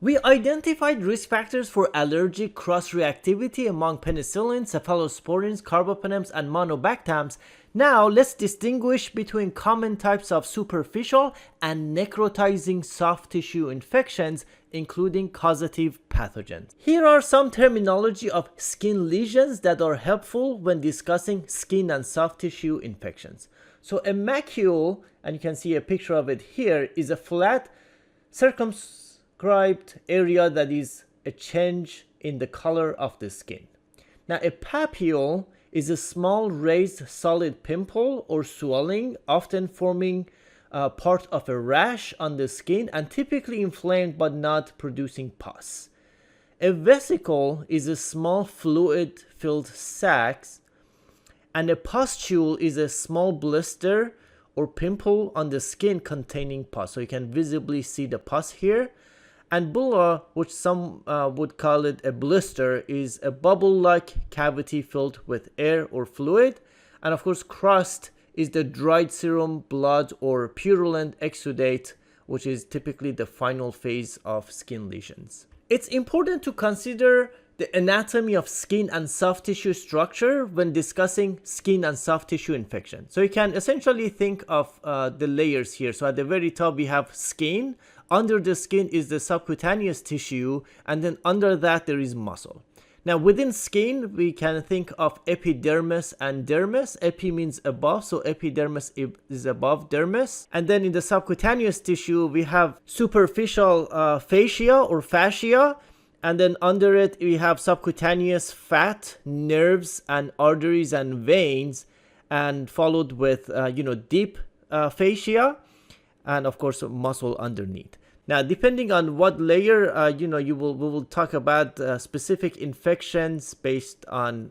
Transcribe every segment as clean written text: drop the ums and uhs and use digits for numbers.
We identified risk factors for allergic cross-reactivity among penicillins, cephalosporins, carbapenems, and monobactams. Now let's distinguish between common types of superficial and necrotizing soft tissue infections, including causative pathogens. Here are some terminology of skin lesions that are helpful when discussing skin and soft tissue infections. So a macule, and you can see a picture of it here, is a flat circumscribed area that is a change in the color of the skin. Now a papule is a small raised solid pimple or swelling, often forming part of a rash on the skin and typically inflamed but not producing pus. A vesicle is a small fluid filled sac, and a pustule is a small blister or pimple on the skin containing pus. So you can visibly see the pus here. And bullae, which some would call it a blister, is a bubble-like cavity filled with air or fluid. And of course, crust is the dried serum, blood, or purulent exudate, which is typically the final phase of skin lesions. It's important to consider the anatomy of skin and soft tissue structure when discussing skin and soft tissue infection. So you can essentially think of the layers here. So at the very top we have skin. Under the skin is the subcutaneous tissue, and then under that there is muscle. Now within skin we can think of epidermis and dermis. Epi means above, so epidermis is above dermis. And then in the subcutaneous tissue we have superficial fascia or fascia, and then under it we have subcutaneous fat, nerves, and arteries and veins, and followed with deep fascia, and of course muscle underneath. Now, depending on what layer, we will talk about specific infections based on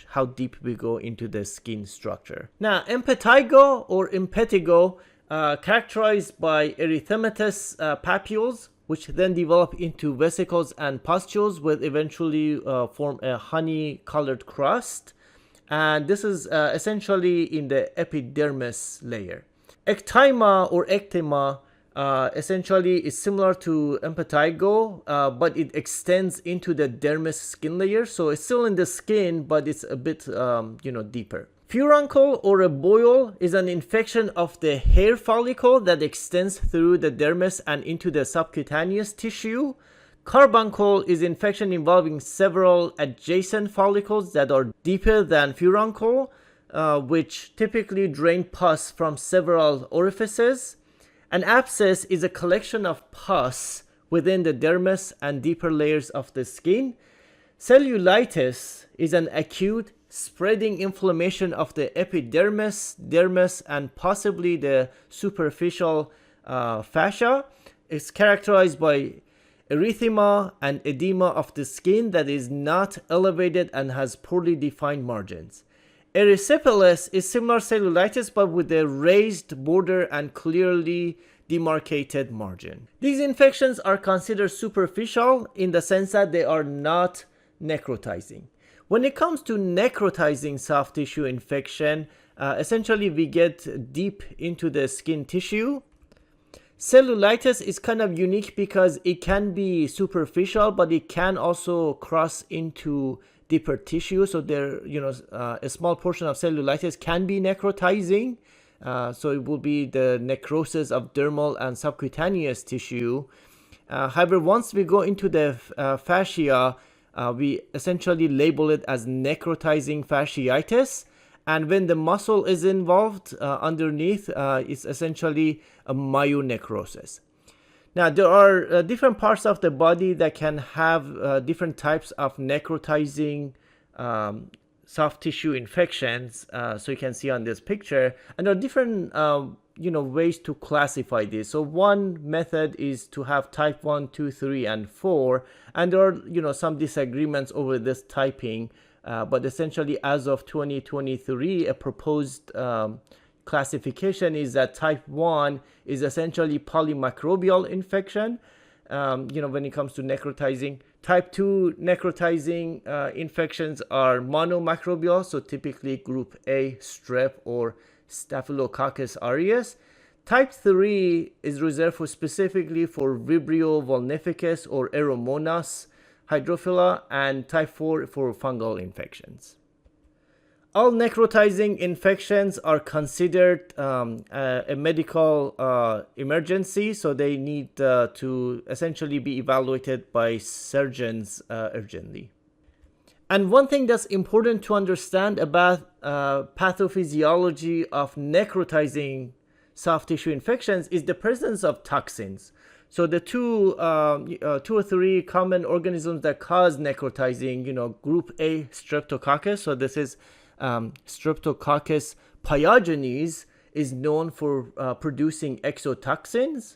how deep we go into the skin structure. Now, impetigo or impetigo, characterized by erythematous papules, which then develop into vesicles and pustules, will eventually form a honey-colored crust. And this is essentially in the epidermis layer. Ecthyma or ecthyma essentially is similar to impetigo, but it extends into the dermis skin layer. So it's still in the skin, but it's a bit, deeper. Furuncle or a boil is an infection of the hair follicle that extends through the dermis and into the subcutaneous tissue. Carbuncle is infection involving several adjacent follicles that are deeper than furuncle, which typically drain pus from several orifices. An abscess is a collection of pus within the dermis and deeper layers of the skin. Cellulitis is an acute spreading inflammation of the epidermis, dermis, and possibly the superficial fascia. It's characterized by erythema and edema of the skin that is not elevated and has poorly defined margins. Erysipelas is similar cellulitis but with a raised border and clearly demarcated margin. These infections are considered superficial in the sense that they are not necrotizing. When it comes to necrotizing soft tissue infection, essentially we get deep into the skin tissue. Cellulitis is kind of unique because it can be superficial, but it can also cross into deeper tissue. So there, a small portion of cellulitis can be necrotizing. So it will be the necrosis of dermal and subcutaneous tissue. However, once we go into the fascia, we essentially label it as necrotizing fasciitis. And when the muscle is involved underneath, it's essentially a myonecrosis. Now, there are different parts of the body that can have different types of necrotizing soft tissue infections. So you can see on this picture, and there are different ways to classify this. So one method is to have type 1, 2, 3, and 4, and there are some disagreements over this typing. But essentially, as of 2023, a proposed classification is that type 1 is essentially polymicrobial infection, when it comes to necrotizing. Type 2 necrotizing infections are monomicrobial, so typically group A, Strep or Staphylococcus aureus. Type 3 is reserved specifically for Vibrio vulnificus or Aeromonas hydrophila, and type 4 for fungal infections. All necrotizing infections are considered a medical emergency, so they need to essentially be evaluated by surgeons urgently. And one thing that's important to understand about pathophysiology of necrotizing soft tissue infections is the presence of toxins. So the two or three common organisms that cause necrotizing, group A, Streptococcus. So this is Streptococcus pyogenes, is known for producing exotoxins.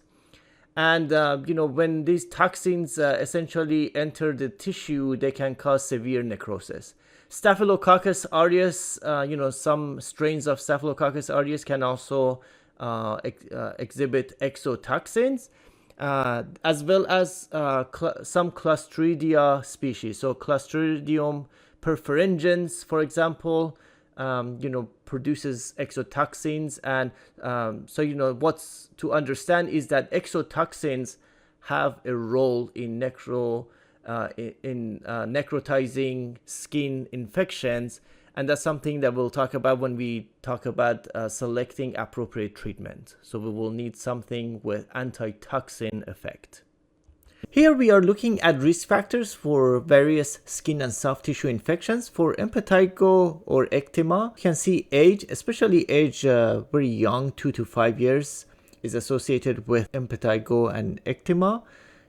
And, when these toxins essentially enter the tissue, they can cause severe necrosis. Staphylococcus aureus, some strains of Staphylococcus aureus can also exhibit exotoxins, as well as some Clostridia species. So Clostridium perfringens, for example, produces exotoxins. And what's to understand is that exotoxins have a role in necrotizing skin infections, and that's something that we'll talk about when we talk about selecting appropriate treatment. So we will need something with antitoxin effect. Here we are looking at risk factors for various skin and soft tissue infections. For impetigo or ecthyma, you can see age, especially age very young, 2 to 5 years, is associated with impetigo and ecthyma,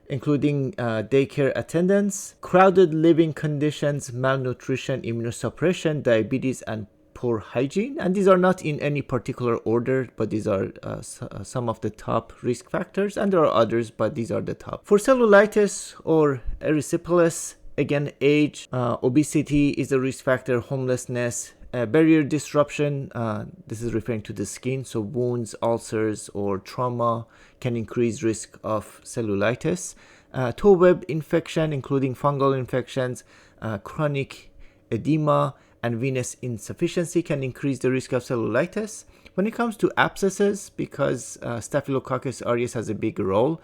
including daycare attendance, crowded living conditions, malnutrition, immunosuppression, diabetes, and poor hygiene. And these are not in any particular order, but these are some of the top risk factors, and there are others, but these are the top. For cellulitis or erysipelas, again, age, obesity is a risk factor, homelessness, barrier disruption, this is referring to the skin, so wounds, ulcers, or trauma can increase risk of cellulitis. Toe web infection, including fungal infections, chronic edema, and venous insufficiency can increase the risk of cellulitis. When it comes to abscesses, because Staphylococcus aureus has a big role,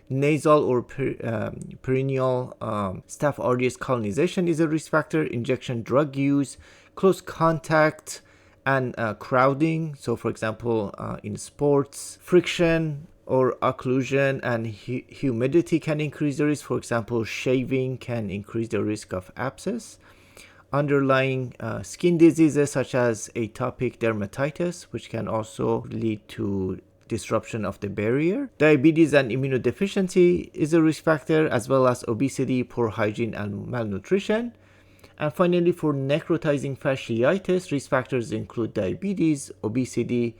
nasal or perineal Staph aureus colonization is a risk factor, injection drug use, close contact, and crowding. So for example, in sports, friction or occlusion and humidity can increase the risk. For example, shaving can increase the risk of abscess. Underlying skin diseases such as atopic dermatitis, which can also lead to disruption of the barrier. Diabetes and immunodeficiency is a risk factor, as well as obesity, poor hygiene, and malnutrition. And finally, for necrotizing fasciitis, risk factors include diabetes, obesity,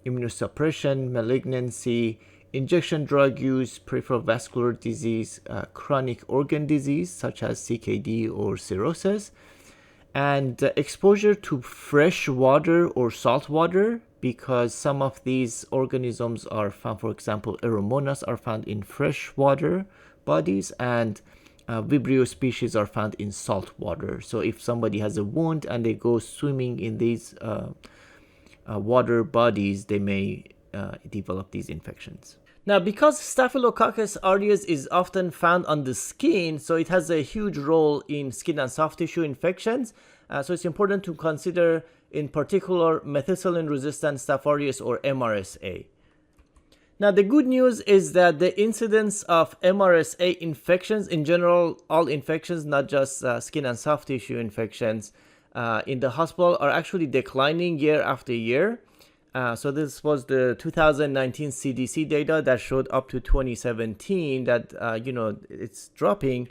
immunosuppression, malignancy, injection drug use, peripheral vascular disease, chronic organ disease such as CKD or cirrhosis, and exposure to fresh water or salt water, because some of these organisms are found, for example, Aeromonas are found in freshwater bodies, and Vibrio species are found in salt water. So if somebody has a wound and they go swimming in these water bodies, they may develop these infections. Now, because Staphylococcus aureus is often found on the skin, so it has a huge role in skin and soft tissue infections. So it's important to consider, in particular, methicillin-resistant Staph aureus or MRSA. Now, the good news is that the incidence of MRSA infections, in general, all infections, not just skin and soft tissue infections, in the hospital are actually declining year after year. So this was the 2019 CDC data that showed up to 2017 that, it's dropping.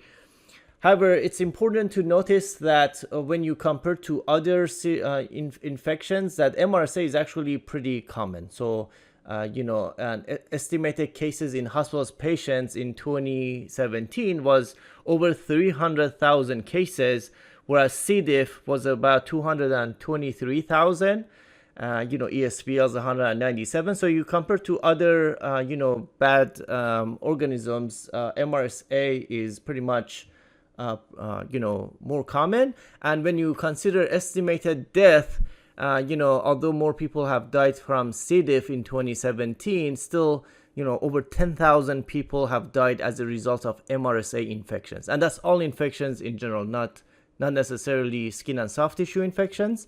However, it's important to notice that when you compare to other infections, that MRSA is actually pretty common. So, estimated cases in hospitals patients in 2017 was over 300,000 cases, whereas C. diff was about 223,000. ESBL is 197. So you compare to other, bad organisms, MRSA is pretty much, more common. And when you consider estimated death, Although more people have died from C. diff in 2017, still, over 10,000 people have died as a result of MRSA infections. And that's all infections in general, not necessarily skin and soft tissue infections,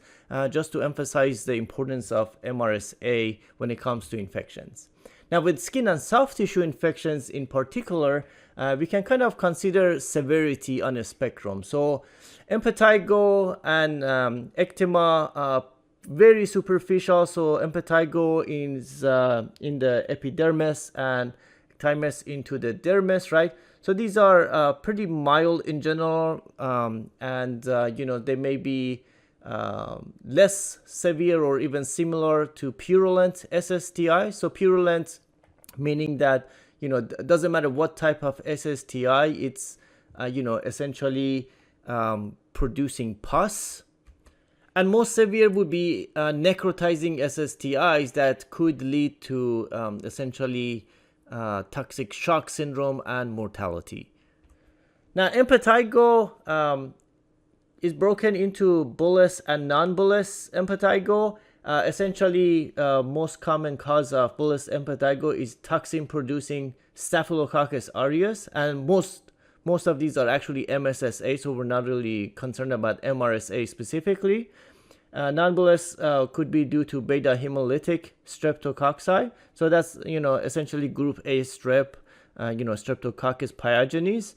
just to emphasize the importance of MRSA when it comes to infections. Now, with skin and soft tissue infections in particular, we can kind of consider severity on a spectrum. So, impetigo and ecthyma, very superficial. So, impetigo is in the epidermis and ecthymus into the dermis, right? So these are pretty mild in general, and they may be less severe or even similar to purulent SSTI. So purulent meaning that it doesn't matter what type of SSTI, it's essentially producing pus. And most severe would be necrotizing SSTIs that could lead to essentially toxic shock syndrome and mortality. Now, impetigo is broken into bullous and non-bullous impetigo. Essentially, most common cause of bullous impetigo is toxin-producing Staphylococcus aureus, and most of these are actually MSSA, so we're not really concerned about MRSA specifically. Non-bullous could be due to beta hemolytic streptococci. So that's, essentially group A strep, Streptococcus pyogenes,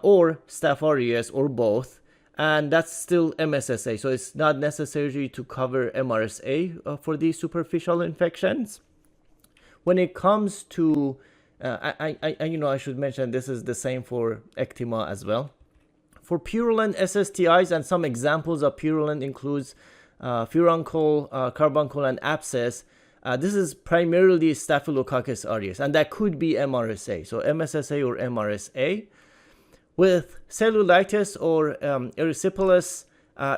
or Staph aureus, or both. And that's still MSSA. So it's not necessary to cover MRSA for these superficial infections. When it comes to, I should mention this is the same for ecthyma as well. For purulent SSTIs, and some examples of purulent includes furuncle, carbuncle, and abscess. This is primarily Staphylococcus aureus, and that could be MRSA, so MSSA or MRSA. With cellulitis or Erysipelas,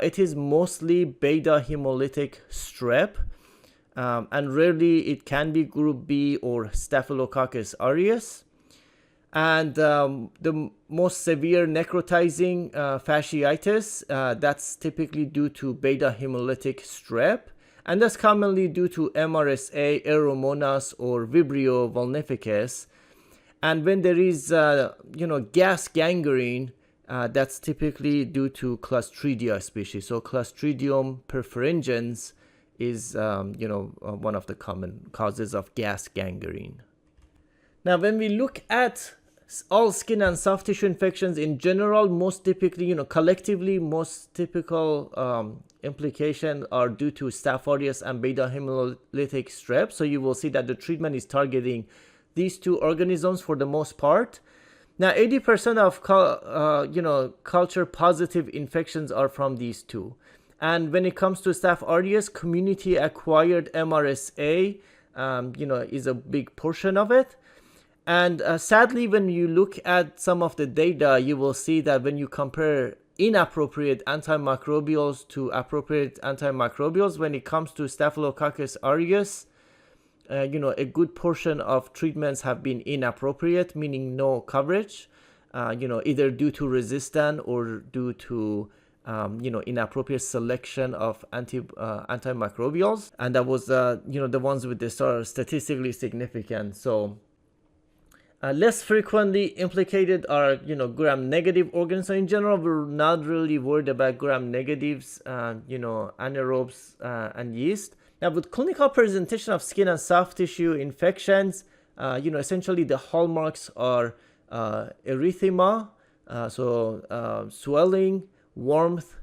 it is mostly beta hemolytic strep, and rarely it can be group B or Staphylococcus aureus. And the most severe necrotizing fasciitis, that's typically due to beta hemolytic strep, and that's commonly due to MRSA, Aeromonas, or Vibrio vulnificus. And when there is, gas gangrene, that's typically due to Clostridia species. So Clostridium perfringens is, one of the common causes of gas gangrene. Now, when we look at all skin and soft tissue infections in general, most typically, collectively, most typical implications are due to Staph aureus and beta hemolytic strep. So you will see that the treatment is targeting these two organisms for the most part. Now, 80% of culture positive infections are from these two. And when it comes to Staph aureus, community acquired MRSA, is a big portion of it. And sadly, when you look at some of the data, you will see that when you compare inappropriate antimicrobials to appropriate antimicrobials, when it comes to Staphylococcus aureus, a good portion of treatments have been inappropriate, meaning no coverage, either due to resistance or due to inappropriate selection of antimicrobials. And that was, the ones with the statistically significant. So less frequently implicated are, gram-negative organs. So in general, we're not really worried about gram-negatives, anaerobes and yeast. Now, with clinical presentation of skin and soft tissue infections, essentially the hallmarks are erythema, swelling, warmth,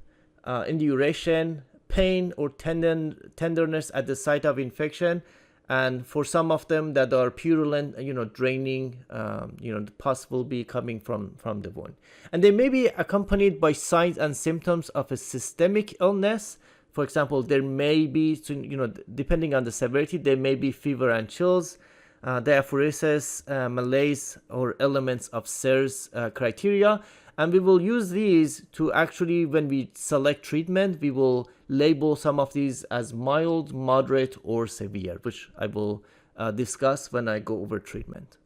induration, pain or tenderness at the site of infection. And for some of them that are purulent, draining, the pus will be coming from the wound. And they may be accompanied by signs and symptoms of a systemic illness. For example, there may be, depending on the severity, there may be fever and chills, diaphoresis, malaise, or elements of SIRS criteria. And we will use these to actually, when we select treatment, we will label some of these as mild, moderate, or severe, which I will discuss when I go over treatment.